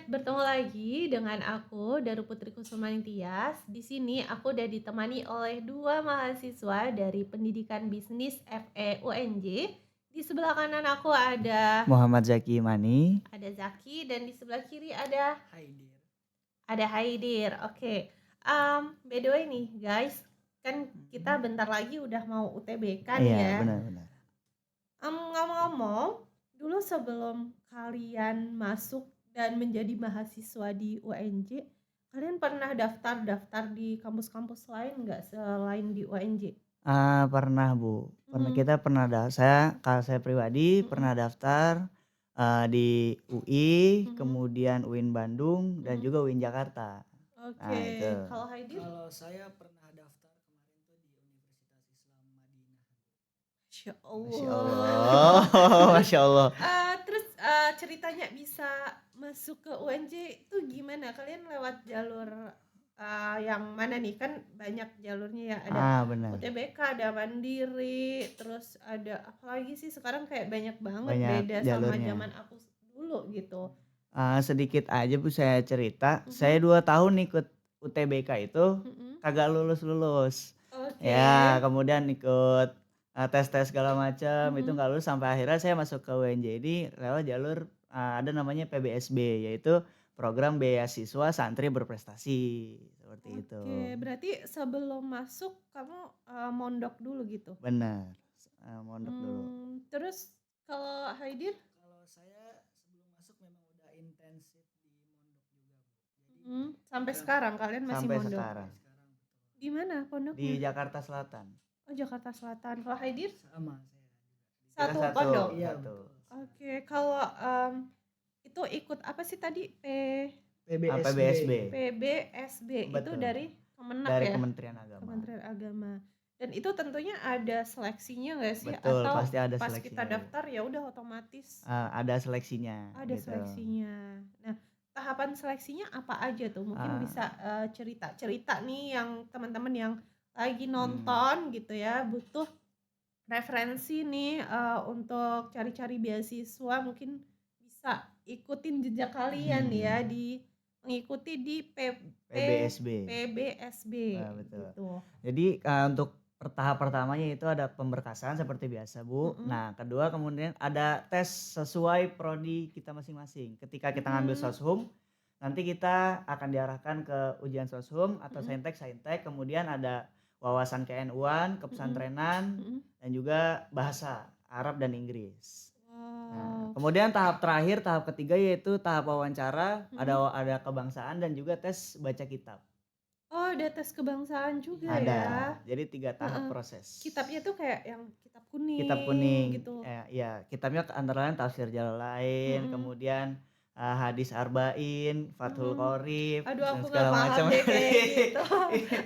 bertemu lagi dengan aku Daru Putri Kusuma Tias. Di sini aku udah ditemani oleh dua mahasiswa dari Pendidikan Bisnis FE UNJ. Di sebelah kanan aku Muhammad Zaki Mani. ada Zaki dan di sebelah kiri ada Haidir. Haidir. Oke. By the way nih guys, kan kita bentar lagi udah mau UTBK nih Iya, ya. benar-benar. Ngomong-ngomong, dulu sebelum kalian masuk dan menjadi mahasiswa di UNJ, kalian pernah daftar-daftar di kampus-kampus lain nggak selain di UNJ? Pernah Bu, Hmm, kita pernah kalau saya pribadi pernah mm-mm, daftar, di UI, mhm, kemudian UIN Bandung dan mhm. juga UIN Jakarta. Nah Oke, itu. kalau Haidir? Kalau saya pernah daftar kemarin tuh di Universitas Islam Madinah. Masya Masya Allah. Allah, Terus, Masya Allah. ceritanya bisa masuk ke UNJ itu gimana? Kalian lewat jalur yang mana nih? Kan banyak jalurnya ya. Ada Benar, UTBK, ada Mandiri, terus ada apa lagi sih? Sekarang kayak banyak banget banyak beda sama jalurnya. zaman aku dulu gitu. Sedikit aja Bu saya cerita, saya Mhm, 2 tahun ikut UTBK itu mhm. kagak lulus-lulus. Oke. Ya kemudian ikut, tes-tes segala macam itu Mhm. nggak lulus sampai akhirnya saya masuk ke UNJ ini lewat jalur, ada namanya PBSB yaitu Program Beasiswa Santri Berprestasi, seperti itu. Oke, berarti sebelum masuk kamu mondok dulu gitu. Bener, mondok dulu. Terus kalau Haidir? Kalau saya sebelum masuk memang udah intensif di mondok juga, Bu. Jadi Sampai udah sekarang kalian masih Sampai mondok? sekarang, sampai sekarang betul. Di mana di pondoknya? Jakarta Selatan. Oh, Jakarta Selatan. Kalau Haidir? Sama saya juga. Kita Satu satu pondok? Iya satu. betul. Oke, kalau itu ikut apa sih tadi? PBSB. PBSB, PBSB itu betul, dari Kemenak dari ya? Kementerian Agama. Kementerian Agama. Dan itu tentunya ada seleksinya nggak sih? Betul, Atau pasti ada pas kita seleksinya, Bu. daftar ya udah otomatis Ada seleksinya ada gitu. seleksinya. Nah, tahapan seleksinya apa aja tuh? Mungkin Eee, bisa cerita-cerita nih yang teman-teman yang lagi mmm, nonton gitu ya, butuh referensi nih untuk cari-cari beasiswa, mungkin bisa ikutin jejak kalian ya mhm, mengikuti di PBSB, PBSB betul. gitu. Jadi, untuk tahap pertamanya itu ada pemberkasan seperti biasa, Bu. Mhm, Nah, kedua kemudian ada tes sesuai prodi kita masing-masing. Ketika kita ngambil mhm, soshum, nanti kita akan diarahkan ke ujian soshum atau mhm, saintek, kemudian ada wawasan KNU-an, mhm, kepesantrenan, mhm. dan juga bahasa Arab dan Inggris. Nah, Wow, kemudian tahap terakhir, tahap ketiga yaitu tahap wawancara, mhm. ada kebangsaan dan juga tes baca kitab. Oh, ada tes kebangsaan juga Iya Ada, ya? betul. jadi 3 tahap Heeh. proses. Kitabnya tuh kayak yang kitab Kitab kuning kuning, gitu? iya kitabnya antara lain Tafsir Jalalain, Mhm, kemudian, Hadis Arba'in, Fathul mhm. Qorib, Aduh, dan aku nggak segala paham macam. deh kayak gitu.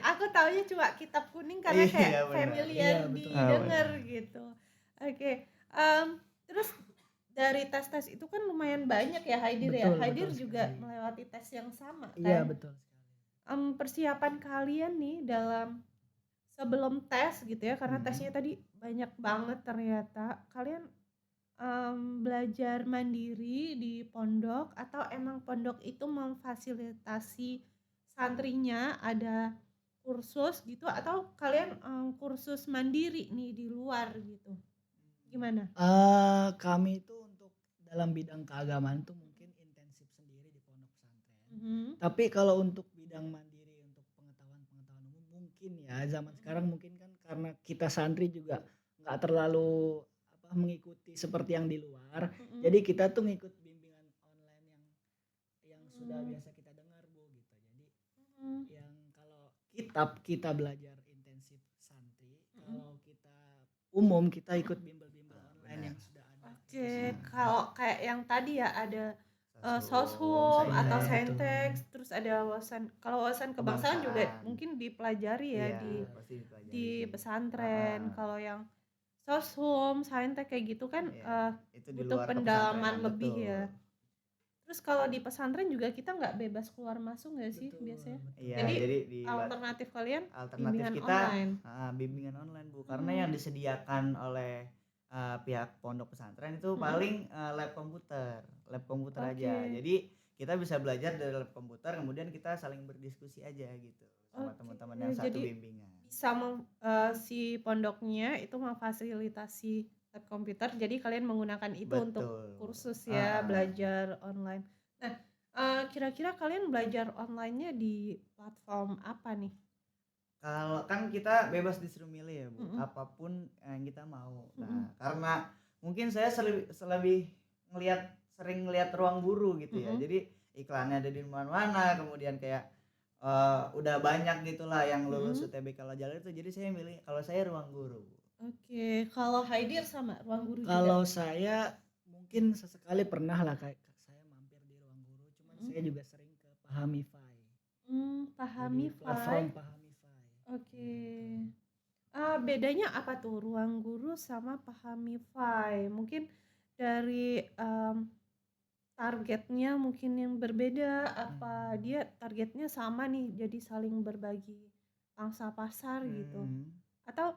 Aku taunya cuma kitab kuning karena kayak Iya benar. familiar Iya betul. didengar Benar. gitu. Oke, mmm, terus dari tes-tes itu kan lumayan banyak ya Haidir ya? Betul, Haidir betul juga sekali. melewati tes yang sama Iya kan? betul sekali. Persiapan kalian nih dalam sebelum tes gitu ya, karena Mhm. tesnya tadi banyak banget ternyata, kalian belajar mandiri di pondok atau emang pondok itu memfasilitasi santrinya ada kursus gitu atau kalian kursus mandiri nih di luar gitu? Gimana? Kami itu untuk dalam bidang keagamaan tuh mungkin intensif sendiri di pondok pesantren. Mhm, Tapi kalau untuk bidang mandiri untuk pengetahuan-pengetahuan umum mungkin ya zaman mhm, sekarang mungkin kan karena kita santri juga nggak terlalu mengikuti seperti yang di luar. mhm, Jadi kita tuh ngikut bimbingan online yang sudah mmm, biasa kita dengar Bu gitu. Jadi mhm, yang kalau kitab kita belajar intensif santri, mhm. kalau kita umum kita ikut bimbel-bimbel online Benar. yang sudah ada Oke, aplikasinya. kalau kayak yang tadi ya ada Soshum, Soshum Iya atau Saintek, betul. Saintek, terus ada wawasan kalau wawasan kebangsaan juga kebangsaan. mungkin dipelajari ya Iya, di pasti dipelajari di sih. pesantren. Heeh, Kalau yang Soshum, Saintek kayak gitu kan iya, itu di butuh luar pendalaman kepesantrenan, lebih betul. ya. Terus kalau di pesantren juga kita nggak bebas keluar masuk nggak sih Betul, biasanya? betul. Iya, Jadi jadi di alternatif kalian alternatif bimbingan kita, online. bimbingan online Bu, karena Hmm, yang disediakan oleh, pihak pondok pesantren itu mm-mm. paling, lab komputer aja. Oke. Jadi kita bisa belajar dari lab komputer kemudian kita saling berdiskusi aja gitu sama Oke, teman-teman yang satu jadi bimbingan. bisa si pondoknya itu memfasilitasi lab komputer, jadi kalian menggunakan itu untuk Betul. kursus ya, Heeh. belajar online. Nah, kira-kira kalian belajar online-nya di platform apa nih? Kalau kan kita bebas disuruh milih ya Bu, Mhm apapun yang kita mau. mhm Nah, karena mungkin saya sering ngelihat Ruang Guru gitu ya. mhm Jadi iklannya ada di mana-mana, kemudian kayak udah banyak gitulah yang lulus mhm. UTBK Jalur itu. Jadi saya milih kalau saya Ruang Guru. Oke, kalau Haidir sama ruang guru juga? Kalau saya mungkin sesekali pernah lah kayak saya mampir di Ruang Guru, cuman Mhm. saya juga sering ke Pahamify. Jadi Pahamify. platform Pahamify. Oke. Gitu. Bedanya apa tuh ruang guru sama Pahamify? Mungkin dari targetnya mungkin yang berbeda, apa Hmm. dia targetnya sama nih, jadi saling berbagi pangsa pasar gitu? Mhm. Atau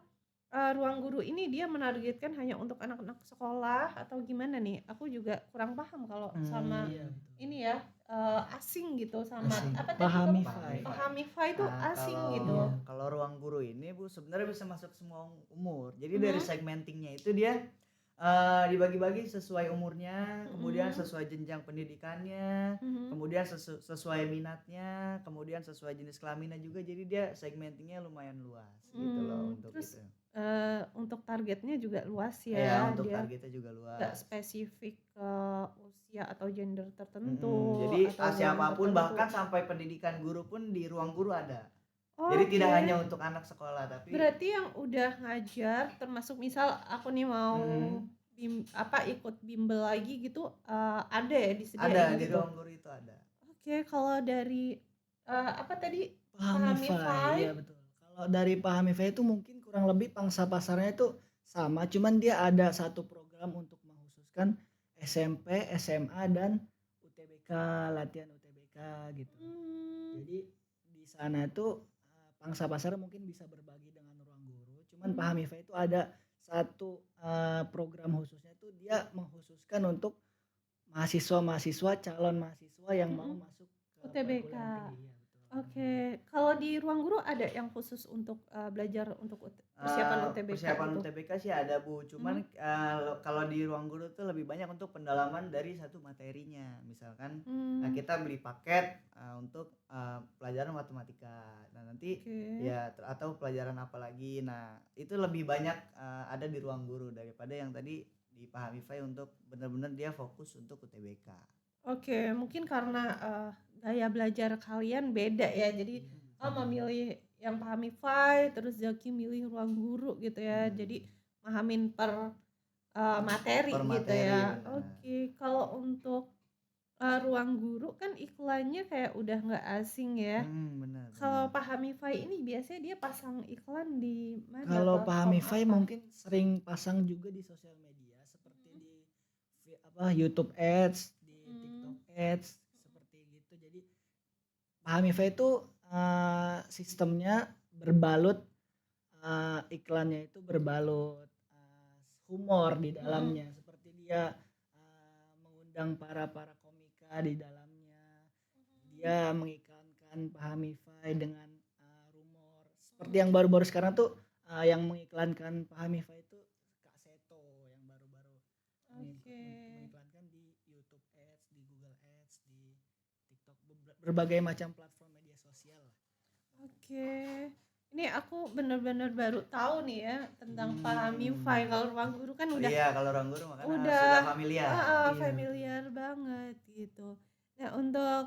ruang guru ini dia menargetkan hanya untuk anak-anak sekolah atau gimana nih? Aku juga kurang paham kalau sama Iya Mmm. betul. ini ya, asing gitu sama Asing. apa tadi kamu Pahamify. Pahamify. Pahamify itu Nah, asing gitu? Iya. kalau Ruang Guru ini Bu sebenarnya bisa masuk semua umur. Jadi dari Mhm segmentingnya itu dia dibagi-bagi sesuai umurnya, kemudian mhm sesuai jenjang pendidikannya, mhm. kemudian sesuai minatnya, kemudian sesuai jenis kelaminnya juga. Jadi dia segmentingnya lumayan luas gitu loh untuk Terus, itu. untuk targetnya juga luas Ya ya, untuk dia targetnya juga nggak luas. spesifik ke usia atau gender tertentu Jadi atau golongan siapapun tertentu. bahkan sampai pendidikan guru pun di Ruang Guru ada. Jadi tidak Oke, hanya untuk anak sekolah tapi berarti yang udah ngajar termasuk misal aku nih mau mhm, ikut bimbel lagi gitu, ada ya ada disediain di gitu? Ruang Guru itu ada. Oke, kalau dari, apa tadi, Pahamify, Pahamify? iya betul. Kalau dari Pahamify itu mungkin kurang lebih pangsa pasarnya itu sama, cuman dia ada satu program untuk mengkhususkan SMP, SMA, dan UTBK, latihan UTBK gitu. Mmm, Jadi di sana itu pangsa pasar mungkin bisa berbagi dengan ruang guru, cuman mhm, Pahamify itu ada satu program khususnya itu dia mengkhususkan untuk mahasiswa-mahasiswa, calon mahasiswa yang mau mhm, masuk ke UTBK. perguruan tinggi, ya betul. Oke, kalau di ruang guru ada yang khusus untuk, belajar untuk persiapan UTBK Persiapan gitu? UTBK sih ada Bu, cuman, Mhm kalau di Ruang Guru tuh lebih banyak untuk pendalaman dari satu materinya. Misalkan, mmm, kita beli paket, untuk, pelajaran matematika. Nah nanti oke ya atau pelajaran apa lagi. Nah itu lebih banyak, ada di Ruang Guru daripada yang tadi di Pahamify untuk bener-bener dia fokus untuk UTBK. oke, mungkin karena, gaya belajar kalian beda ya, jadi, Iya betul. memilih yang Pahamify, terus Zaki milih ruang guru gitu ya, jadi Mhm, mahamin per, materi per gitu materi ya. bener. Oke, kalau untuk, ruang guru kan iklannya kayak udah nggak asing ya. Bener Kalau bener. Pahamify ini biasanya dia pasang iklan di mana, Kalau platform Pahamify apa? mungkin sering pasang juga di sosial media seperti Mhm, di YouTube Ads, di mmm, TikTok Ads, seperti gitu. Jadi Pahamify itu sistemnya berbalut iklannya itu berbalut humor di mhm, dalamnya, seperti dia mengundang para komika di dalamnya. Dia mengiklankan Pahamify dengan rumor. Seperti yang baru-baru sekarang tuh yang mengiklankan Pahamify itu Kak Seto yang baru-baru oke mengiklankan di YouTube Ads, di Google Ads, di TikTok, berbagai macam platform media sosial lah. oke. Ini aku bener-bener baru tahu nih ya tentang Pahamify, Mmm. kalau Ruang Guru kan udah Iya, kalau Ruang Guru makanya sudah udah familiar. heeh, Iya betul. familiar banget gitu. Nah untuk,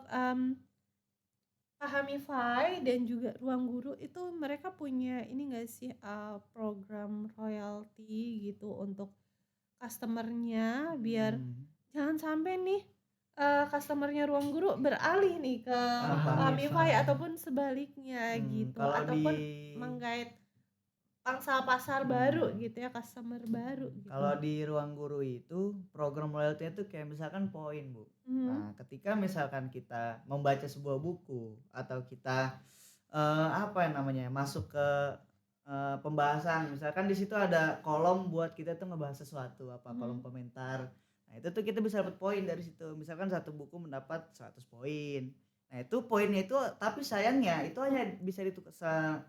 Pahamify dan juga Ruang Guru itu mereka punya ini nggak sih, program royalti gitu untuk customer-nya biar Mhm. jangan sampai nih, customer-nya Ruang Guru beralih nih ke Paham. Pahamify Pahamify. ataupun sebaliknya gitu, Kalau di ataupun menggait pangsa pasar baru mmm, gitu ya, customer baru gitu. kalau di Ruang Guru itu program loyalty itu kayak misalkan poin, Bu. Mhm Nah, ketika misalkan kita membaca sebuah buku atau kita, apa ya namanya, masuk ke, pembahasan misalkan di situ ada kolom buat kita tuh ngebahas sesuatu, apa kolom mhm komentar. Nah itu tuh kita bisa dapat poin dari situ. Misalkan satu buku mendapat 100 poin. Nah itu poinnya itu tapi sayangnya itu hanya bisa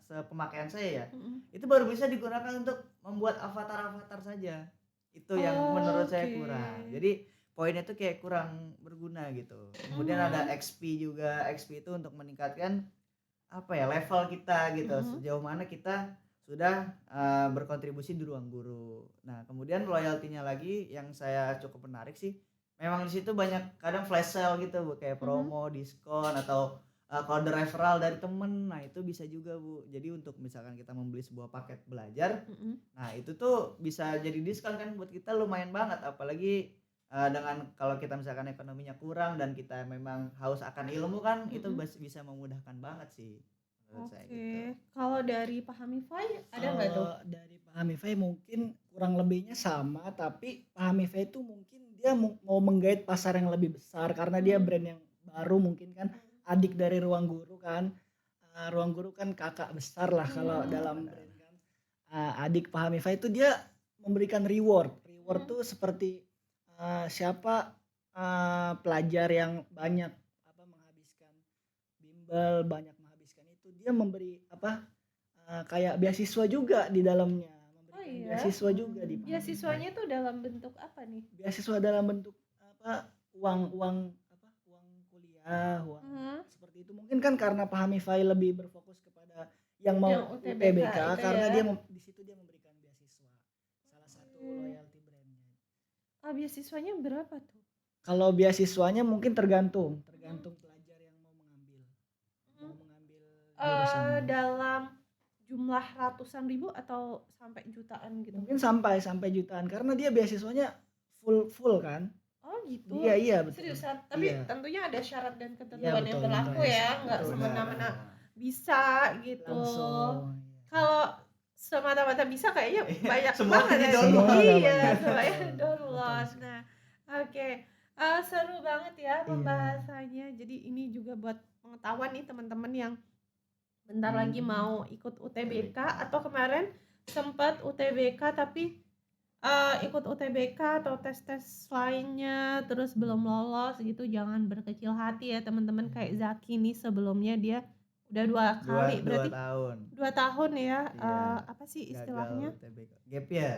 sepemakaian saya ya. Mhm. Itu baru bisa digunakan untuk membuat avatar-avatar saja. Itu yang menurut saya Oke. kurang. Jadi poinnya itu kayak kurang berguna gitu. Kemudian ada Mmm. XP juga. XP itu untuk meningkatkan apa ya, level kita gitu, Mhm. sejauh mana kita sudah, berkontribusi di ruang guru. Nah, kemudian loyalty-nya lagi yang saya cukup menarik sih, memang di situ banyak kadang flash sale gitu Bu, kayak Mhm. promo, diskon, atau, kode referral dari temen. Nah, itu bisa juga Bu. Jadi untuk misalkan kita membeli sebuah paket belajar, Mhm. nah itu tuh bisa jadi diskon kan buat kita lumayan banget, apalagi, dengan kalau kita misalkan ekonominya kurang dan kita memang haus akan ilmu kan, itu Mhm. bisa memudahkan banget sih, menurut saya gitu. Oke. Kalau dari Pahamify ada nggak tuh? Kalau dari Pahamify mungkin kurang lebihnya sama, tapi Pahamify itu mungkin dia mau menggait pasar yang lebih besar karena dia Mhm. brand yang baru mungkin kan, Mhm. adik dari Ruang Guru kan. Ruang Guru kan kakak besar lah kalau Mmm. dalam Benar. brand kan. Adik Pahamify itu dia memberikan reward. Reward Mhm. tuh seperti, siapa, pelajar yang banyak menghabiskan bimbel, banyak menghabiskan itu, dia memberi kayak beasiswa juga di dalamnya, Oh memberikan iya? beasiswa juga di Pahamify. Beasiswanya tuh dalam bentuk apa nih? Beasiswa dalam bentuk uang uang uang kuliah, uang Mhm. seperti itu. Mungkin kan karena Pahamify lebih berfokus kepada yang Yang mau UTBK UTBK itu karena ya? dia di situ dia memberikan beasiswa. Salah satu Oke. loyalty brand-nya. Beasiswanya berapa tuh? Kalau beasiswanya mungkin tergantung Mhm. pelajar yang Mhm. mau mengambil jurusannya. Dalam jumlah ratusan ribu atau sampai jutaan gitu? Mungkin sampai jutaan karena dia beasiswanya full kan. Oh gitu? Iya betul. Seriusan? Tapi Iya. tentunya ada syarat dan Iya ketentuan yang betul berlaku betul. ya, nggak Betul. semena-mena bisa gitu. Langsung. Kalau semata-mata bisa kayaknya banyak Semuanya banget ya. download. Semua Iya, namanya. semuanya Betul, betul download. sekali. Nah, oke. Seru banget ya Iya. pembahasannya. Jadi ini juga buat pengetahuan nih teman-teman yang bentar lagi Hmm. mau ikut UTBK atau kemarin sempat UTBK tapi ikut UTBK atau tes-tes lainnya terus belum lolos gitu, jangan berkecil hati ya teman-teman. Kayak Zaki nih sebelumnya dia udah 2 kali 2 berarti tahun. 2 tahun ya, Iya, apa sih gagal istilahnya? UTBK. Gap year.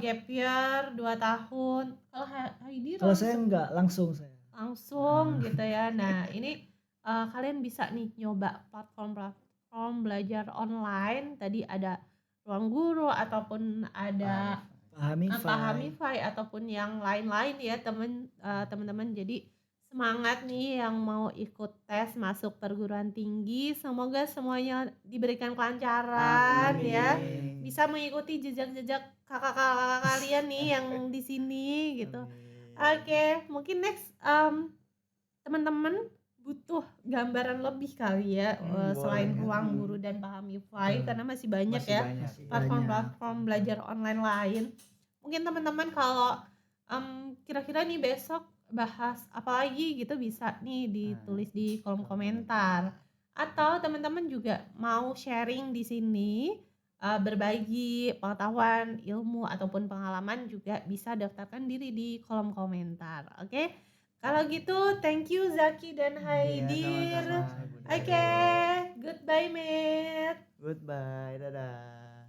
Gap year 2 tahun. Kalau Heidi Kalau saya enggak langsung saya. langsung gitu ya. Nah ini, kalian bisa nih nyoba platform belajar online. Tadi ada Ruang Guru ataupun ada Pahamify. Pahamify ataupun yang lain-lain ya teman-teman. Jadi semangat nih yang mau ikut tes masuk perguruan tinggi, semoga semuanya diberikan kelancaran ya. Amin. Bisa mengikuti jejak-jejak kakak-kakak kalian nih yang di sini gitu. Amin. Oke, mungkin next, teman-teman butuh gambaran lebih kali ya, selain Boleh. Ruang Guru dan Pahamify karena masih banyak Masih ya banyak. Masih banyak. platform-platform belajar online lain. Mungkin teman-teman kalau, kira-kira nih besok bahas apa lagi gitu bisa nih ditulis di kolom komentar. Atau teman-teman juga mau sharing di sini, berbagi pengetahuan, ilmu, ataupun pengalaman juga bisa daftarkan diri di kolom komentar, oke? Kalau gitu thank you Zaki dan Iya, Haidir. sama-sama, Bunda. Oke, goodbye mate. Goodbye, dadah.